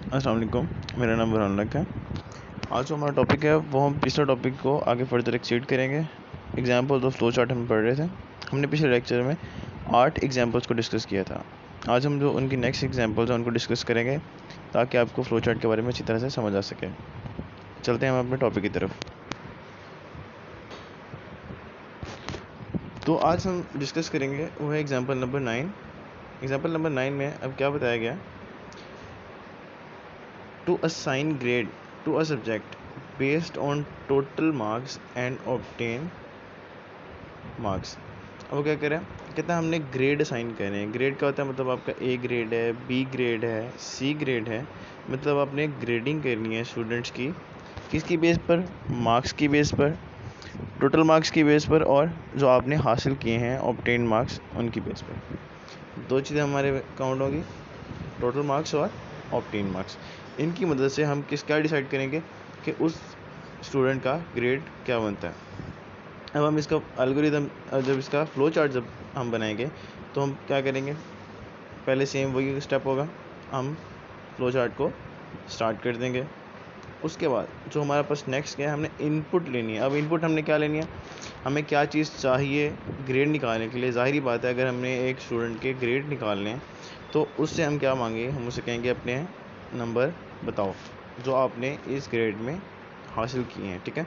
अस्सलाम वालेकुम। मेरा नाम बुरहान लक है। आज जो हमारा टॉपिक है वो हम पिछले टॉपिक को आगे फर्दर एक्सटेंड करेंगे। एग्जाम्पल ऑफ फ्लो चार्ट हम पढ़ रहे थे। हमने पिछले लेक्चर में 8 एग्जाम्पल्स को डिस्कस किया था। आज हम जो उनकी नेक्स्ट एग्जाम्पल्स हैं उनको डिस्कस करेंगे ताकि आपको फ्लो चार्ट के बारे में अच्छी तरह से समझ आ सके। चलते हैं हम अपने टॉपिक की तरफ। तो आज हम डिस्कस करेंगे वो है एग्जाम्पल नंबर 9। एग्जाम्पल नंबर 9 में अब क्या बताया गया, to assign grade to a subject based on total marks and obtain marks। अब वो क्या करें, कहते हैं हमने ग्रेड असाइन करे हैं। ग्रेड क्या होता है, मतलब आपका ए ग्रेड है, बी ग्रेड है, सी ग्रेड है, मतलब आपने ग्रेडिंग करनी है स्टूडेंट्स की। किसकी बेस पर? मार्क्स की बेस पर, टोटल मार्क्स की बेस पर, और जो आपने हासिल किए हैं ऑब्टेन मार्क्स उनकी बेस पर। दो चीज़ें हमारे काउंट होगी, टोटल मार्क्स और ऑब्टेन मार्क्स। इनकी मदद से हम क्या डिसाइड करेंगे कि उस स्टूडेंट का ग्रेड क्या बनता है। अब हम इसका एल्गोरिदम, जब इसका फ्लो चार्ट जब हम बनाएंगे तो हम क्या करेंगे, पहले सेम वही स्टेप होगा, हम फ्लो चार्ट को स्टार्ट कर देंगे। उसके बाद जो हमारे पास नेक्स्ट क्या है, हमने इनपुट लेनी है। अब इनपुट हमने क्या लेनी है, हमें क्या चीज़ चाहिए ग्रेड निकालने के लिए। ज़ाहिरी बात है, अगर हमने एक स्टूडेंट के ग्रेड निकालने हैं तो उससे हम क्या मांगेंगे, हम उससे कहेंगे अपने नंबर बताओ जो आपने इस ग्रेड में हासिल किए हैं। ठीक है,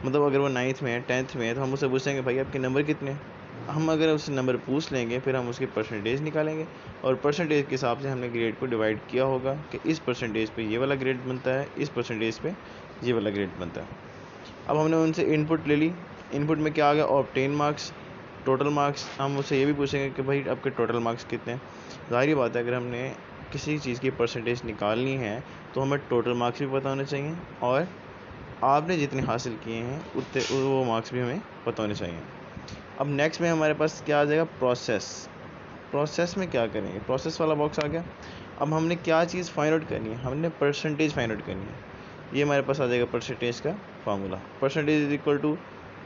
मतलब अगर वो 9th में है, 10th में है, तो हम उससे पूछेंगे भाई आपके नंबर कितने हैं। हम अगर उससे नंबर पूछ लेंगे फिर हम उसकी परसेंटेज निकालेंगे, और परसेंटेज के हिसाब से हमने ग्रेड को डिवाइड किया होगा कि इस परसेंटेज पे ये वाला ग्रेड बनता है, इस परसेंटेज पे ये वाला ग्रेड बनता है। अब हमने उनसे इनपुट ले ली। इनपुट में क्या आ गया, ऑब्टेन मार्क्स, टोटल मार्क्स। हम उससे ये भी पूछेंगे कि भाई आपके टोटल मार्क्स कितने हैं। ज़ाहिर बात है, अगर हमने किसी चीज़ की परसेंटेज निकालनी है तो हमें टोटल मार्क्स भी पता होने चाहिए और आपने जितने हासिल किए हैं उतने वो मार्क्स भी हमें पता होने चाहिए। अब नेक्स्ट में हमारे पास क्या आ जाएगा, प्रोसेस। प्रोसेस में क्या करेंगे, प्रोसेस वाला बॉक्स आ गया। अब हमने क्या चीज़ फाइंड आउट करनी है, हमने परसेंटेज फाइंड आउट करनी है। ये हमारे पास आ जाएगा परसेंटेज का formula. Percentage is equal to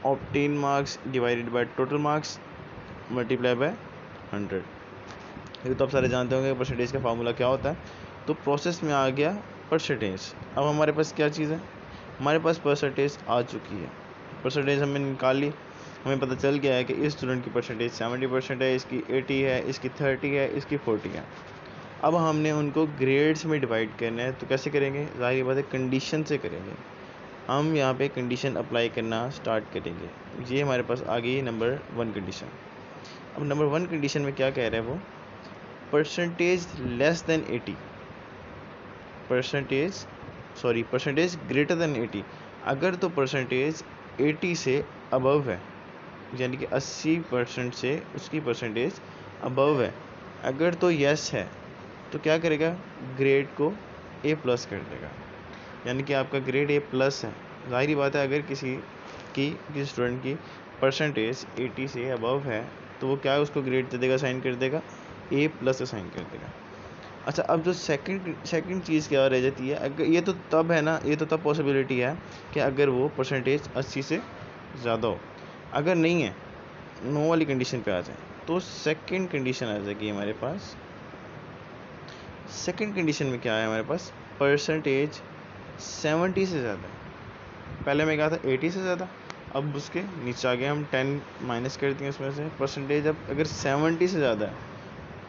obtain marks divided by total marks multiply by 100। ये तो आप सारे जानते होंगे परसेंटेज का फार्मूला क्या होता है। तो प्रोसेस में आ गया परसेंटेज। अब हमारे पास क्या चीज़ है, हमारे पास परसेंटेज आ चुकी है। परसेंटेज हमने निकाल ली, हमें पता चल गया है कि इस स्टूडेंट की परसेंटेज 70% है, इसकी 80 है, इसकी 30 है, इसकी 40 है। अब हमने उनको ग्रेड्स में डिवाइड करना है, तो कैसे करेंगे, ज़ाहिर बात है कंडीशन से करेंगे। हम यहाँ पे कंडीशन अप्लाई करना स्टार्ट करेंगे। ये हमारे पास आ गई नंबर 1 कंडीशन। अब नंबर 1 कंडीशन में क्या कह रहा है वो, percentage less than 80, percentage greater than 80। अगर तो परसेंटेज 80 से अबव है, यानी कि 80% से उसकी परसेंटेज अबव है, अगर तो यस है तो क्या करेगा, ग्रेड को ए प्लस कर देगा, यानी कि आपका ग्रेड ए प्लस है। ज़ाहिरी बात है, अगर किसी स्टूडेंट की परसेंटेज 80 से अबव है तो वो क्या है, उसको ग्रेड दे देगा, साइन कर देगा, ए प्लस साइन कर देगा। अच्छा, अब जो सेकंड चीज़ क्या रह जाती है, अगर ये तो तब है ना, ये तो तब पॉसिबिलिटी है कि अगर वो परसेंटेज 80 से ज़्यादा हो। अगर नहीं है, नो वाली कंडीशन पे आ जाए, तो सेकंड कंडीशन आ जाएगी हमारे पास। सेकंड कंडीशन में क्या है हमारे पास, परसेंटेज 70 से ज़्यादा है। पहले मैं कहा था 80 से ज़्यादा, अब उसके नीचे आ गए, हम 10 माइनस कर दिए उसमें से। परसेंटेज अब अगर 70 से ज़्यादा है,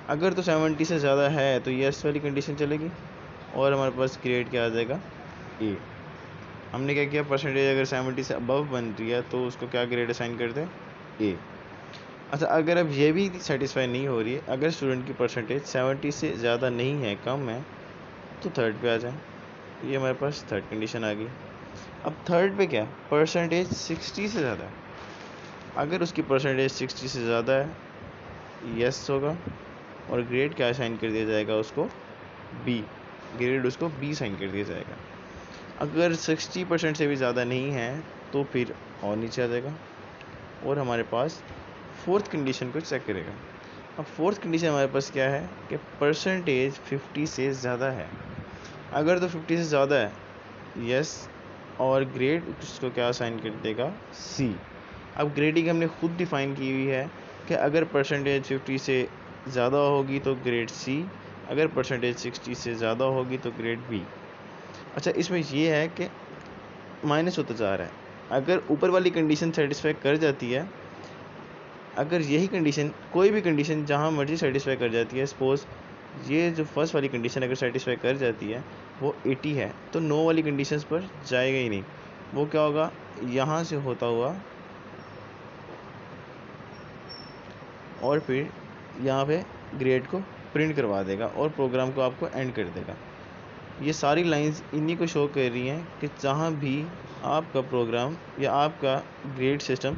अगर तो 70 से ज़्यादा है तो यस वाली कंडीशन चलेगी, और हमारे पास ग्रेड क्या आ जाएगा, ए। हमने क्या किया, परसेंटेज अगर 70 से अबव बन रही है तो उसको क्या ग्रेड असाइन कर दें, ए। अच्छा, अगर अब ये भी सेटिस्फाई नहीं हो रही है, अगर स्टूडेंट की परसेंटेज 70 से ज़्यादा नहीं है, कम है, तो थर्ड पे आ जाए। ये हमारे पास थर्ड कंडीशन आ गई। अब थर्ड पे क्या, परसेंटेज 60 से ज़्यादा है। अगर उसकी परसेंटेज 60 से ज़्यादा है, यस होगा, और ग्रेड क्या असाइन कर दिया जाएगा उसको, बी। ग्रेड उसको बी साइन कर दिया जाएगा। अगर 60% से भी ज़्यादा नहीं है तो फिर और नीचे आ जाएगा, और हमारे पास फोर्थ कंडीशन को चेक करेगा। अब फोर्थ कंडीशन हमारे पास क्या है कि परसेंटेज 50 से ज़्यादा है। अगर तो 50 से ज़्यादा है, यस, और ग्रेड उसको क्या साइन कर देगा, सी। अब ग्रेडिंग हमने खुद डिफाइन की हुई है कि अगर परसेंटेज 50 से ज़्यादा होगी तो ग्रेड सी, अगर परसेंटेज 60 से ज़्यादा होगी तो ग्रेड बी। अच्छा, इसमें ये है कि माइनस होता जा रहा है। अगर ऊपर वाली कंडीशन सेटिस्फाई कर जाती है, अगर यही कंडीशन कोई भी कंडीशन जहाँ मर्जी सेटिस्फाई कर जाती है, सपोज ये जो फर्स्ट वाली कंडीशन अगर सेटिस्फाई कर जाती है वो 80 है, तो नो वाली कंडीशंस पर जाएगा ही नहीं। वो क्या होगा, यहाँ से होता हुआ और फिर यहाँ पे ग्रेड को प्रिंट करवा देगा और प्रोग्राम को आपको एंड कर देगा। ये सारी लाइंस इन्हीं को शो कर रही हैं कि जहाँ भी आपका प्रोग्राम या आपका ग्रेड सिस्टम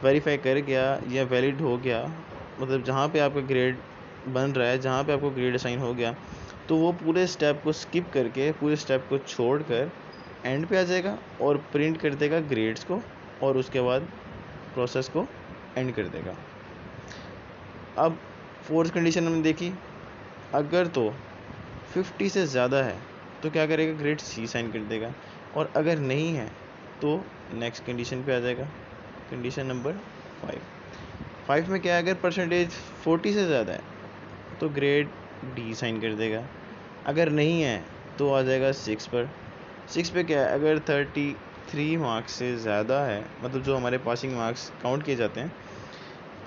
वेरीफाई कर गया या वैलिड हो गया, मतलब जहाँ पे आपका ग्रेड बन रहा है, जहाँ पे आपको ग्रेड असाइन हो गया, तो वो पूरे स्टेप को स्किप करके, पूरे स्टेप को छोड़कर एंड पे आ जाएगा और प्रिंट कर देगा ग्रेड्स को और उसके बाद प्रोसेस को एंड कर देगा। अब फोर्थ कंडीशन हमने देखी, अगर तो 50 से ज़्यादा है तो क्या करेगा, ग्रेड सी साइन कर देगा, और अगर नहीं है तो नेक्स्ट कंडीशन पे आ जाएगा, कंडीशन नंबर 5 में क्या है, अगर परसेंटेज 40 से ज़्यादा है तो ग्रेड डी साइन कर देगा, अगर नहीं है तो आ जाएगा 6 पर। 6 पे क्या है, अगर 33 मार्क्स से ज़्यादा है, मतलब जो हमारे पासिंग मार्क्स काउंट किए जाते हैं,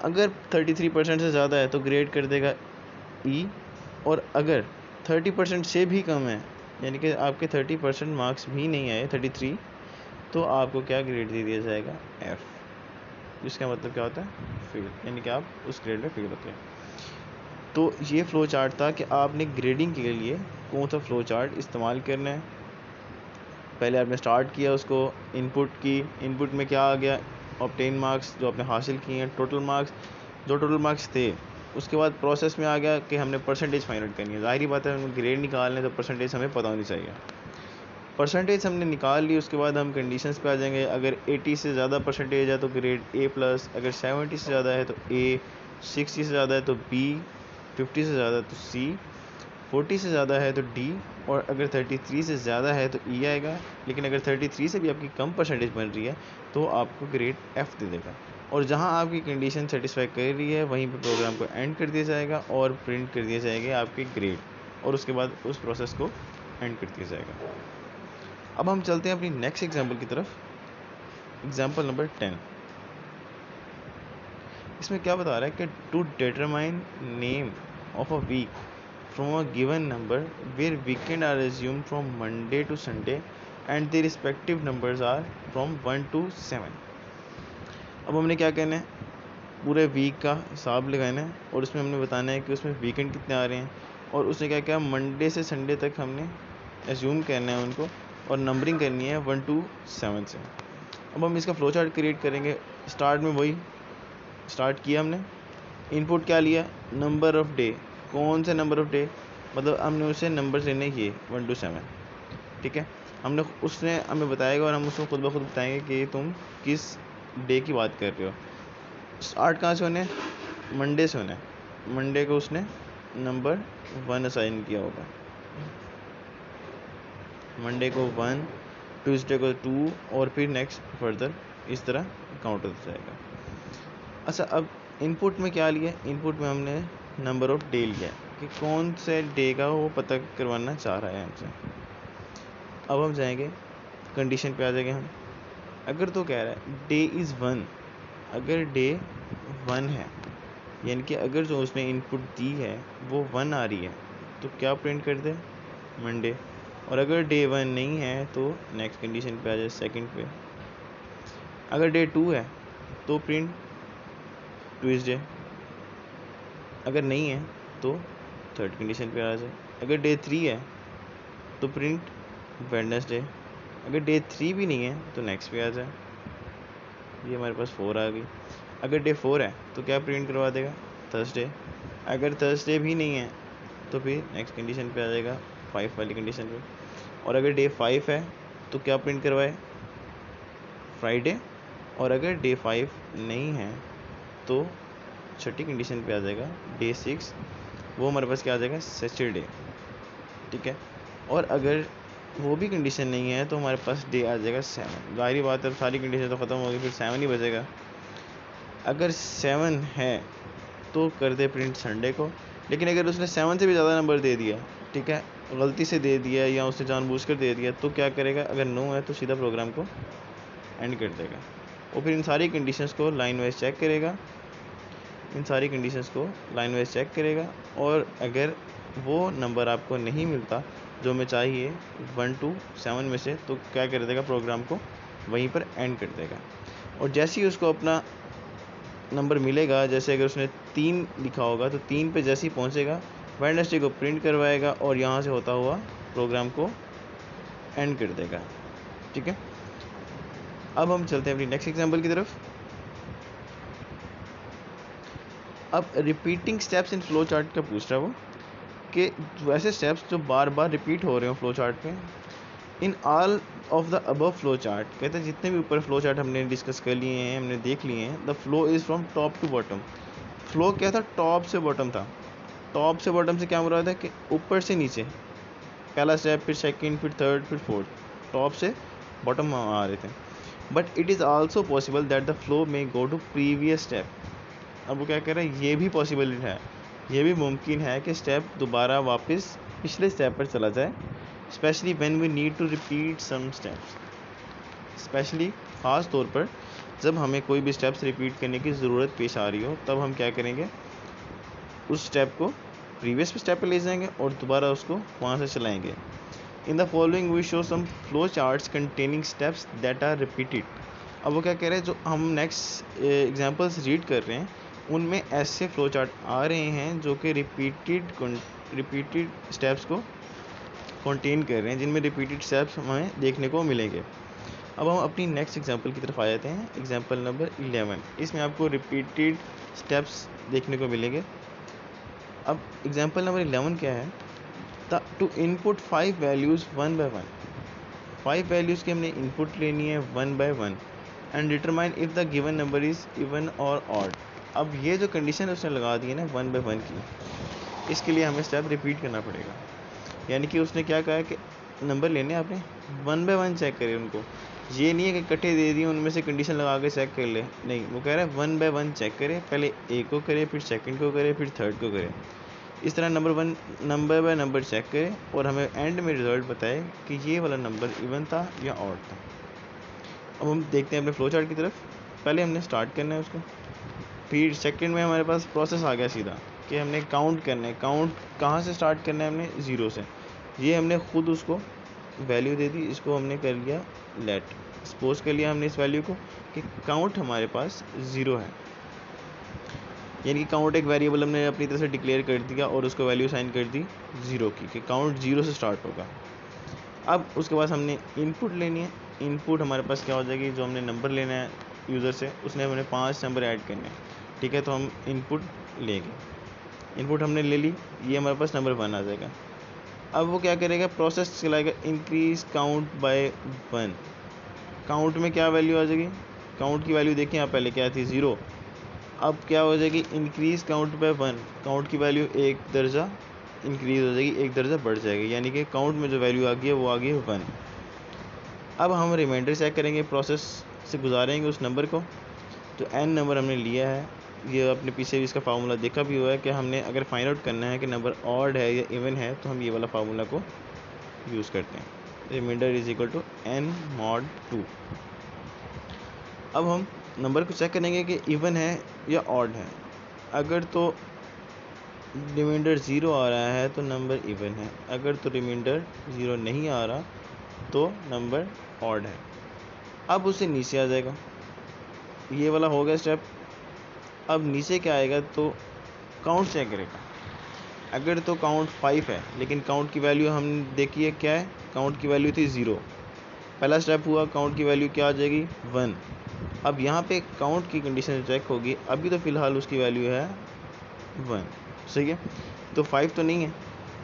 अगर 33% से ज़्यादा है तो ग्रेड कर देगा ई, और अगर 30% से भी कम है, यानी कि आपके 30% मार्क्स भी नहीं आए 33, तो आपको क्या ग्रेड दे दिया जाएगा, एफ, जिसका मतलब क्या होता है, फेल, यानी कि आप उस ग्रेड में फेल होते हैं। तो ये फ़्लो चार्ट था कि आपने ग्रेडिंग के लिए कौन सा फ़्लो चार्ट इस्तेमाल करना है। पहले आपने स्टार्ट किया, उसको इनपुट की, इनपुट में क्या आ गया, ऑब्टेन मार्क्स जो आपने हासिल किए हैं, टोटल मार्क्स जो टोटल मार्क्स थे। उसके बाद प्रोसेस में आ गया कि हमने परसेंटेज फाइंड आउट करनी है। ज़ाहिर बात है, हमें ग्रेड निकालना है तो परसेंटेज हमें पता होनी चाहिए। परसेंटेज हमने निकाल ली, उसके बाद हम कंडीशंस पे आ जाएंगे। अगर 80 से ज़्यादा परसेंटेज है तो ग्रेड ए प्लस, अगर 70 से ज़्यादा है तो ए, 60 से ज़्यादा है तो बी, 50 से ज़्यादा है तो सी, 40 से ज़्यादा है तो डी, और अगर 33 से ज़्यादा है तो ई आएगा। लेकिन अगर 33 से भी आपकी कम परसेंटेज बन रही है तो आपको ग्रेड एफ़ दे देगा, और जहां आपकी कंडीशन सेटिस्फाई कर रही है वहीं पे प्रोग्राम को एंड कर दिया जाएगा और प्रिंट कर दिए जाएंगे आपके ग्रेड, और उसके बाद उस प्रोसेस को एंड कर दिया जाएगा। अब हम चलते हैं अपनी नेक्स्ट एग्जाम्पल की तरफ, एग्जाम्पल नंबर 10। इसमें क्या बता रहा है कि to determine name of a week from a given number where weekend are assumed from Monday to Sunday and their respective numbers are from 1 to 7। अब हमने क्या करना है, पूरे वीक का हिसाब लगाना है और उसमें हमने बताना है कि उसमें वीकेंड कितने आ रहे हैं, और उसने क्या किया, मंडे से संडे तक हमने एज्यूम करना है उनको, और नंबरिंग करनी है 1 to 7 से। अब हम इसका फ्लो चार्ट क्रिएट करेंगे। स्टार्ट में वही स्टार्ट किया हमने, इनपुट क्या लिया, नंबर ऑफ डे, कौन से नंबर ऑफ डे, मतलब हमने उसे नंबर लेने किए 1 to 7, ठीक है। हमने उसने हमें बताएगा और हम उसको खुद ब खुद बताएंगे कि तुम किस डे की बात कर रहे हो। स्टार्ट कहाँ से होने, मंडे से होने, मंडे को उसने नंबर 1 असाइन किया होगा, मंडे को 1, ट्यूसडे को 2, और फिर नेक्स्ट फर्दर इस तरह काउंट होता जाएगा। अच्छा, अब इनपुट में क्या लिया, इनपुट में हमने नंबर ऑफ डे लिया कि कौन से डे का वो पता करवाना चाह रहा है हमसे। अब हम जाएंगे कंडीशन पे आ जाएंगे हम, अगर तो कह रहा है डे इज़ 1, अगर डे 1 है, यानी कि अगर जो उसने इनपुट दी है वो 1 आ रही है तो क्या प्रिंट कर दे, मंडे, और अगर डे 1 नहीं है तो नेक्स्ट कंडीशन पे आ जाए, सेकंड पे। अगर डे 2 है तो प्रिंट ट्यूसडे, अगर नहीं है तो थर्ड कंडीशन पे आ जाए। अगर डे 3 है तो प्रिंट वेडनेसडे, अगर डे 3 भी नहीं है तो नेक्स्ट पे आ जाए। ये हमारे पास 4 आ गई। अगर डे 4 है तो क्या प्रिंट करवा देगा, थर्सडे, अगर थर्सडे भी नहीं है तो फिर नेक्स्ट कंडीशन पे आ जाएगा 5 वाली कंडीशन पे, और अगर डे 5 है तो क्या प्रिंट करवाए, फ्राइडे, और अगर डे 5 नहीं है तो छठी कंडीशन पे आ जाएगा डे 6, वो हमारे पास क्या आ जाएगा, सैटरडे, ठीक है। और अगर वो भी कंडीशन नहीं है तो हमारे पास डे आ जाएगा 7। ज़ाहिर बात है, सारी कंडीशन तो ख़त्म होगी, फिर 7 ही बचेगा। अगर 7 है तो कर दे प्रिंट संडे को, लेकिन अगर उसने 7 से भी ज़्यादा नंबर दे दिया, ठीक है, गलती से दे दिया या उसने जानबूझकर दे दिया, तो क्या करेगा, अगर नो है तो सीधा प्रोग्राम को एंड कर देगा। और फिर इन सारी कंडीशंस को लाइन वाइज चेक करेगा, और अगर वो नंबर आपको नहीं मिलता जो हमें चाहिए 1 to 7 में से, तो क्या कर देगा, प्रोग्राम को वहीं पर एंड कर देगा। और जैसे ही उसको अपना नंबर मिलेगा, जैसे अगर उसने 3 लिखा होगा तो 3 पे जैसे ही पहुंचेगा, वेडनेसडे को प्रिंट करवाएगा और यहाँ से होता हुआ प्रोग्राम को एंड कर देगा। ठीक है, अब हम चलते हैं अपनी नेक्स्ट एग्जांपल की तरफ। अब repeating steps in flow chart का पूछ रहा है वो, कि वैसे स्टेप्स जो बार बार रिपीट हो रहे हो फ्लो चार्ट में। In all of the above flow chart, कहते हैं जितने भी ऊपर फ्लो चार्ट हमने डिस्कस कर लिए हैं, हमने देख लिए हैं, the flow is from top to bottom. Flow क्या था, टॉप से बॉटम था। टॉप से बॉटम से क्या मुराद है कि ऊपर से नीचे, पहला स्टेप, फिर सेकंड, फिर थर्ड, फिर फोर्थ, टॉप से बॉटम आ रहे थे। But it is also possible that the flow में गो टू प्रीवियस स्टेप। अब वो क्या कह रहा है, ये भी पॉसिबल है, ये भी मुमकिन है कि स्टेप दोबारा वापस पिछले स्टेप पर चला जाए, specially when we need to repeat some steps. Specially ख़ास तौर पर जब हमें कोई भी स्टेप्स रिपीट करने की ज़रूरत पेश आ रही हो, तब हम क्या करेंगे, उस स्टेप को प्रीवियस स्टेप पे ले जाएंगे और दोबारा उसको वहाँ से चलाएंगे। In the following we show some flow charts containing steps that are repeated. अब वो क्या कह रहे हैं, जो हम नेक्स्ट एग्जांपल्स रीड कर रहे हैं उनमें ऐसे फ्लो चार्ट आ रहे हैं जो कि रिपीटेड स्टेप्स को कंटेन कर रहे हैं, जिनमें रिपीटेड स्टेप्स हमें देखने को मिलेंगे। अब हम अपनी नेक्स्ट एग्जांपल की तरफ आ जाते हैं, एग्जांपल नंबर 11। इसमें आपको रिपीटेड स्टेप्स देखने को मिलेंगे। अब एग्जांपल नंबर 11 क्या है, to input 5 values 1 by 1। 5 values की हमने इनपुट लेनी है 1 by 1 and determine if the given number is even और ऑड। अब ये जो कंडीशन उसने लगा दी है ना 1 by 1 की, इसके लिए हमें स्टेप रिपीट करना पड़ेगा। यानी कि उसने क्या कहा है कि नंबर लेने आपने 1 by 1 चेक करें उनको, ये नहीं है कि इकट्ठे दे दिए उनमें से कंडीशन लगा के चेक कर ले, नहीं, वो कह रहा है 1 by 1 चेक करें, पहले ए को करे, फिर सेकंड को करे, फिर थर्ड को करे। इस तरह नंबर बाय नंबर चेक करें और हमें एंड में रिजल्ट बताए कि ये वाला नंबर इवन था या ऑड था। अब हम देखते हैं अपने फ्लो चार्ट की तरफ। पहले हमने स्टार्ट करना है उसको, फिर सेकंड में हमारे पास प्रोसेस आ गया सीधा कि हमने काउंट करना है। काउंट कहाँ से स्टार्ट करना है, हमने 0 से। ये हमने खुद उसको वैल्यू दे दी, इसको हमने कर लिया लेट, सपोज कर लिया हमने इस वैल्यू को कि काउंट हमारे पास 0 है, यानी कि काउंट एक वेरिएबल हमने अपनी तरफ से डिक्लेयर कर दिया और उसको वैल्यू साइन कर दी 0 की, कि काउंट 0 से स्टार्ट होगा। अब उसके बाद हमने इनपुट लेनी है। इनपुट हमारे पास क्या हो जाएगी, जो हमने नंबर लेना है यूज़र से, उसने हमने 5 नंबर ऐड करने हैं, ठीक है, तो हम इनपुट लेंगे। इनपुट हमने ले ली, ये हमारे पास नंबर 1 आ जाएगा। अब वो क्या करेगा, प्रोसेस चलाएगा इंक्रीज काउंट बाय 1। काउंट में क्या वैल्यू आ जाएगी, काउंट की वैल्यू देखिए आप, पहले क्या थी 0, अब क्या हो जाएगी इंक्रीज काउंट बाय 1। काउंट की वैल्यू एक दर्जा इंक्रीज हो जाएगी, एक दर्जा बढ़ जाएगी, यानी कि काउंट में जो वैल्यू आ गई है वो आ गई है 1। अब हम रिमाइंडर चेक करेंगे, प्रोसेस से गुजारेंगे उस नंबर को। तो n नंबर हमने लिया है, ये अपने पीछे भी इसका फार्मूला देखा भी हुआ है कि हमने अगर फाइंड आउट करना है कि नंबर ऑड है या इवन है, तो हम ये वाला फार्मूला को यूज़ करते हैं, remainder is equal to n mod 2। अब हम नंबर को चेक करेंगे कि इवन है या ऑड है। अगर तो रिमाइंडर 0 आ रहा है तो नंबर इवन है, अगर तो रिमाइंडर 0 नहीं आ रहा तो नंबर ऑड है। अब उससे नीचे आ जाएगा, ये वाला हो गया स्टेप। अब नीचे क्या आएगा, तो काउंट चेक करेगा। अगर तो काउंट 5 है, लेकिन काउंट की वैल्यू हम देखिए क्या है, काउंट की वैल्यू थी 0, पहला स्टेप हुआ, काउंट की वैल्यू क्या आ जाएगी 1। अब यहाँ पे काउंट की कंडीशन चेक होगी, अभी तो फ़िलहाल उसकी वैल्यू है 1, सही है, तो 5 तो नहीं है,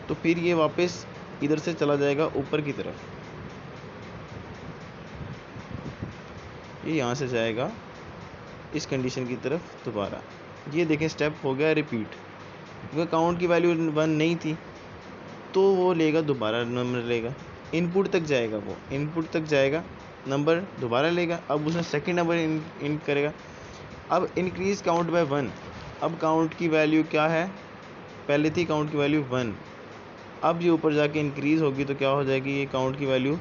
तो फिर ये वापस इधर से चला जाएगा ऊपर की तरफ, ये यहाँ से जाएगा इस कंडीशन की तरफ दोबारा। ये देखें स्टेप हो गया रिपीट, क्योंकि काउंट की वैल्यू 1 नहीं थी तो वो लेगा दोबारा नंबर लेगा, इनपुट तक जाएगा, वो इनपुट तक जाएगा, नंबर दोबारा लेगा। अब उसने सेकंड नंबर इन करेगा। अब इंक्रीज काउंट बाय 1, अब काउंट की वैल्यू क्या है पहले थी काउंट की वैल्यू 1, अब ये ऊपर जाके इंक्रीज़ होगी तो क्या हो जाएगी, ये काउंट की वैल्यू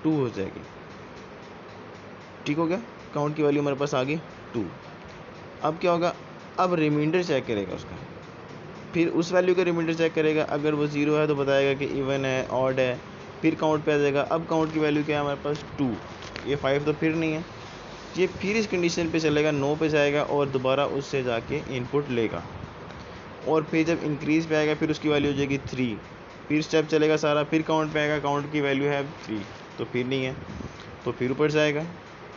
2 हो जाएगी। ठीक हो गया, काउंट की वैल्यू हमारे पास आ गई 2। अब क्या होगा, अब रिमाइंडर चेक करेगा उसका, फिर उस वैल्यू का रिमाइंडर चेक करेगा, अगर वो 0 है तो बताएगा कि इवन है, ऑड है, फिर काउंट पे आ जाएगा। अब काउंट की वैल्यू क्या है हमारे पास 2, ये 5 तो फिर नहीं है, ये फिर इस कंडीशन पे चलेगा, 9 पे जाएगा और दोबारा उससे जाके इनपुट लेगा, और फिर जब इंक्रीज़ पे आएगा फिर उसकी वैल्यू हो जाएगी 3, फिर स्टेप चलेगा सारा, फिर काउंट पे आएगा, काउंट की वैल्यू है 3 तो फिर नहीं है, तो फिर ऊपर जाएगा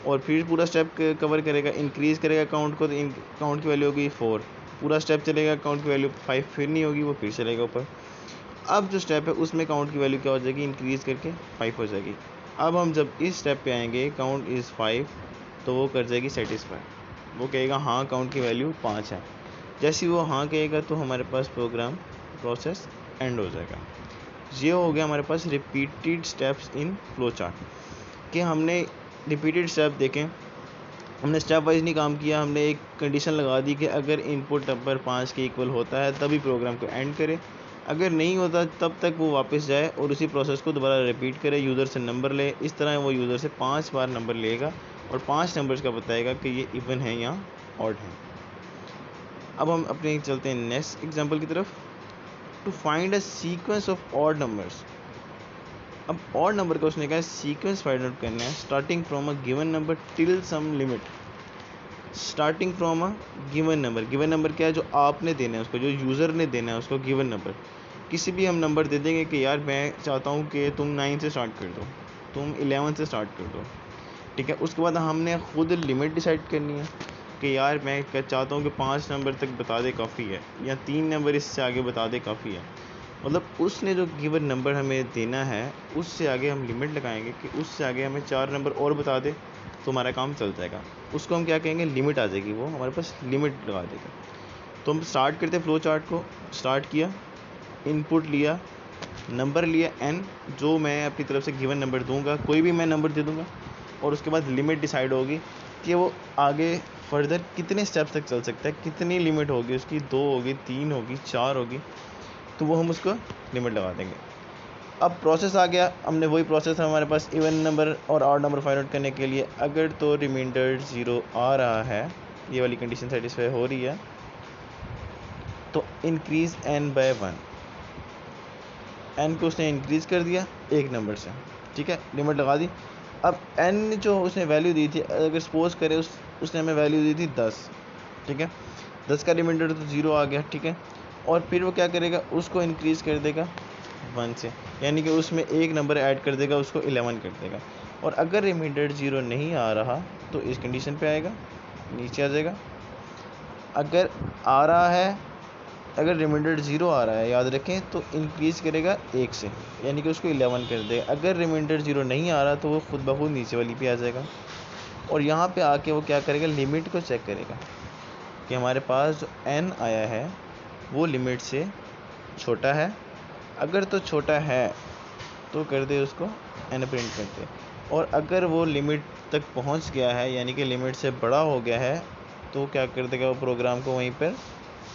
और फिर पूरा स्टेप कवर करेगा, इंक्रीज़ करेगा काउंट को, तो काउंट की वैल्यू होगी 4, पूरा स्टेप चलेगा, काउंट की वैल्यू 5 फिर नहीं होगी, वो फिर चलेगा ऊपर। अब जो स्टेप है उसमें काउंट की वैल्यू क्या हो जाएगी, इंक्रीज़ करके 5 हो जाएगी। अब हम जब इस स्टेप पे आएंगे, काउंट इज़ 5, तो वो कर जाएगी सेटिस्फाई, वो कहेगा हाँ काउंट की वैल्यू 5 है। जैसे वो हाँ कहेगा तो हमारे पास प्रोग्राम प्रोसेस एंड हो जाएगा। ये हो गया हमारे पास repeated steps in flow chart, कि हमने रिपीटेड स्टेप देखें, हमने स्टेप वाइज नहीं काम किया, हमने एक कंडीशन लगा दी कि अगर इनपुट नंबर 5 के इक्वल होता है तभी प्रोग्राम को एंड करे, अगर नहीं होता तब तक वो वापस जाए और उसी प्रोसेस को दोबारा रिपीट करे, यूज़र से नंबर ले, इस तरह वो यूज़र से 5 बार नंबर लेगा और 5 नंबर्स का बताएगा कि ये इवन है या ऑड है। अब हम अपने चलते हैं नेक्स्ट एग्जांपल की तरफ। To find a sequence of odd numbers, अब ऑड नंबर का उसने कहा सीक्वेंस फाइंड आउट करना है, starting from a given number till some limit. Starting from a given number क्या है, जो आपने देना है उसको, जो यूज़र ने देना है उसको गिवन नंबर। किसी भी हम नंबर दे देंगे कि यार मैं चाहता हूँ कि तुम 9 से स्टार्ट कर दो, तुम 11 से स्टार्ट कर दो, ठीक है। उसके बाद हमने खुद लिमिट डिसाइड करनी है कि यार मैं चाहता हूँ कि 5 नंबर तक बता दे काफ़ी है, या 3 नंबर इससे आगे बता दे काफ़ी है। मतलब उसने जो गिवन नंबर हमें देना है उससे आगे हम लिमिट लगाएंगे कि उससे आगे हमें 4 नंबर और बता दे तो हमारा काम चल जाएगा। उसको हम क्या कहेंगे, लिमिट आ जाएगी, वो हमारे पास लिमिट लगा देगा। तो हम स्टार्ट करते फ्लो चार्ट को, स्टार्ट किया, इनपुट लिया, नंबर लिया n, जो मैं अपनी तरफ से गिवन नंबर दूंगा, कोई भी मैं नंबर दे दूंगा, और उसके बाद लिमिट डिसाइड होगी कि वो आगे फर्दर कितने स्टेप्स तक चल सकता है, कितनी लिमिट होगी उसकी, 2 होगी, 3 होगी, 4 होगी, तो वो हम उसको लिमिट लगा देंगे। अब प्रोसेस आ गया, हमने वही प्रोसेस है हमारे पास इवन नंबर और ऑड नंबर फाइंड आउट करने के लिए। अगर तो रिमाइंडर 0 आ रहा है, ये वाली कंडीशन सेटिस्फाई हो रही है, तो इंक्रीज n बाय 1, n को उसने इंक्रीज़ कर दिया एक नंबर से, ठीक है, लिमिट लगा दी। अब n जो उसने वैल्यू दी थी, अगर सपोज करें उसने हमें वैल्यू दी थी 10, ठीक है, 10 का रिमाइंडर तो 0 आ गया, ठीक है, और फिर वो क्या करेगा, उसको इंक्रीज़ कर देगा 1 से, यानी कि उसमें एक नंबर ऐड कर देगा, उसको 11 कर देगा। और अगर रिमाइंडर 0 नहीं आ रहा तो इस कंडीशन पे आएगा, नीचे आ जाएगा। अगर आ रहा है, अगर रिमाइंडर 0 आ रहा है, याद रखें, तो इंक्रीज़ करेगा 1 से, यानी कि उसको 11 कर देगा। अगर रिमाइंडर 0 नहीं आ रहा तो वो खुद ब खुद नीचे वाली पे आ जाएगा, और यहाँ पे आके वो क्या करेगा, लिमिट को चेक करेगा कि हमारे पास जो n आया है वो लिमिट से छोटा है। अगर तो छोटा है तो कर दे उसको n प्रिंट कर दे, और अगर वो लिमिट तक पहुंच गया है, यानी कि लिमिट से बड़ा हो गया है, तो क्या कर देगा, वो प्रोग्राम को वहीं पर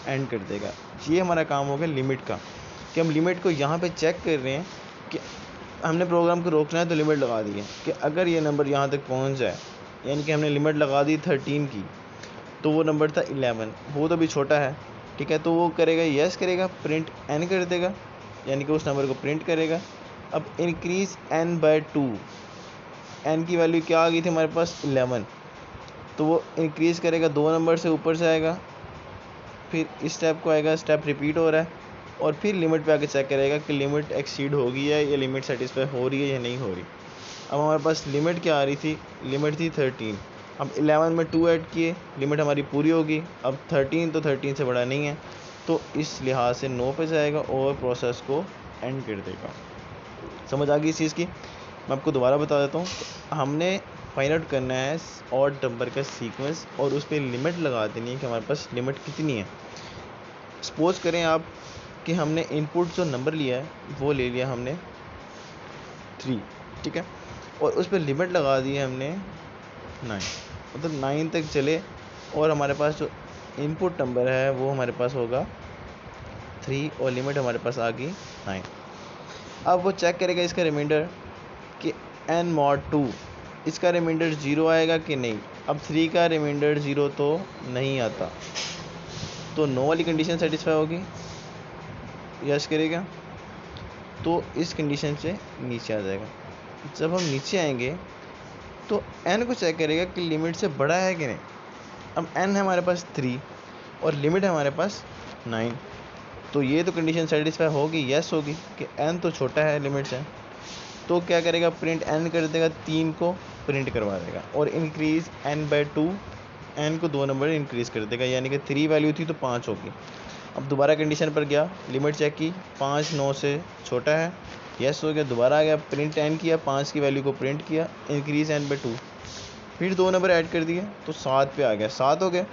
एंड कर देगा। ये हमारा काम हो गया लिमिट का, कि हम लिमिट को यहाँ पे चेक कर रहे हैं कि हमने प्रोग्राम को रोकना है तो लिमिट लगा दी है कि अगर ये नंबर यहाँ तक पहुँच जाए, यानी कि हमने लिमिट लगा दी 13 की, तो वो नंबर था 11, वो तो भी छोटा है, ठीक है, तो वो करेगा यस करेगा, प्रिंट n कर देगा, यानी कि उस नंबर को प्रिंट करेगा। अब इंक्रीज़ n बाय 2, n की वैल्यू क्या आ गई थी हमारे पास 11, तो वो इंक्रीज़ करेगा 2 नंबर से ऊपर से आएगा, फिर इस स्टेप को आएगा, स्टेप रिपीट हो रहा है, और फिर लिमिट पे आके चेक करेगा कि लिमिट एक्सीड हो गई है या लिमिट सेटिस्फाई हो रही है या नहीं हो रही। अब हमारे पास लिमिट क्या आ रही थी, लिमिट थी 13, अब 11 में 2 ऐड किए, लिमिट हमारी पूरी होगी। अब 13 तो 13 से बड़ा नहीं है, तो इस लिहाज से 9 पे जाएगा और प्रोसेस को एंड कर देगा। समझ आ गई इस चीज़ की? मैं आपको दोबारा बता देता हूँ। हमने फाइंड आउट करना है ऑड नंबर का सीक्वेंस, और उस पर लिमिट लगा देनी है कि हमारे पास लिमिट कितनी है। सपोज करें आप कि हमने इनपुट जो नंबर लिया है वो ले लिया हमने 3, ठीक है, और उस पर लिमिट लगा दी है हमने 9, मतलब 9 तक चले, और हमारे पास जो इनपुट नंबर है वो हमारे पास होगा 3 और लिमिट हमारे पास आ गई 9। अब वो चेक करेगा इसका रिमाइंडर कि n mod 2 इसका रिमाइंडर 0 आएगा कि नहीं। अब 3 का रिमाइंडर 0 तो नहीं आता, तो नो वाली कंडीशन सेटिस्फाई होगी, यस करेगा तो इस कंडीशन से नीचे आ जाएगा। जब हम नीचे आएंगे तो n को चेक करेगा कि लिमिट से बड़ा है कि नहीं। अब n है हमारे पास 3 और लिमिट है हमारे पास 9, तो ये तो कंडीशन सेटिस्फाई होगी, यस होगी कि n तो छोटा है लिमिट से। तो क्या करेगा, प्रिंट n कर देगा, 3 को प्रिंट करवा देगा और इंक्रीज n/2, n को 2 नंबर इंक्रीज़ कर देगा, यानी कि 3 वैल्यू थी तो 5 होगी। अब दोबारा कंडीशन पर गया, लिमिट चेक की, 5 9 से छोटा है, यस हो गया। दोबारा आ गया, प्रिंट n किया, 5 की वैल्यू को प्रिंट किया, इंक्रीज n/2, फिर 2 नंबर ऐड कर दिए तो 7 पे आ गया, 7 हो गया।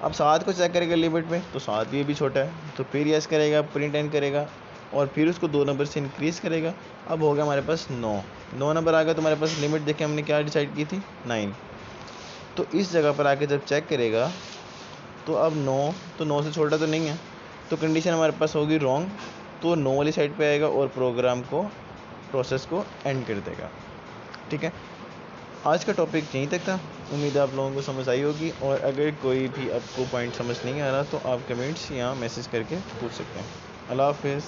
अब 7 को चेक करेगा लिमिट में तो 7 ये भी छोटा है, तो फिर यस करेगा, प्रिंट n करेगा और फिर उसको 2 नंबर से इंक्रीज़ करेगा। अब हो गया हमारे पास 9 नंबर आ गया, तो हमारे पास लिमिट देखें हमने क्या डिसाइड की थी, 9। तो इस जगह पर आके जब चेक करेगा तो अब 9 तो 9 से छोटा तो नहीं है, तो कंडीशन हमारे पास होगी रॉन्ग, तो 9 वाली साइड पे आएगा और प्रोसेस को एंड कर देगा। ठीक है, आज का टॉपिक यहीं तक था। उम्मीद है आप लोगों को समझ आई होगी, और अगर कोई भी आपको पॉइंट समझ नहीं आ रहा तो आप कमेंट्स या मैसेज करके पूछ सकते हैं। अल्लाह हाफिज़।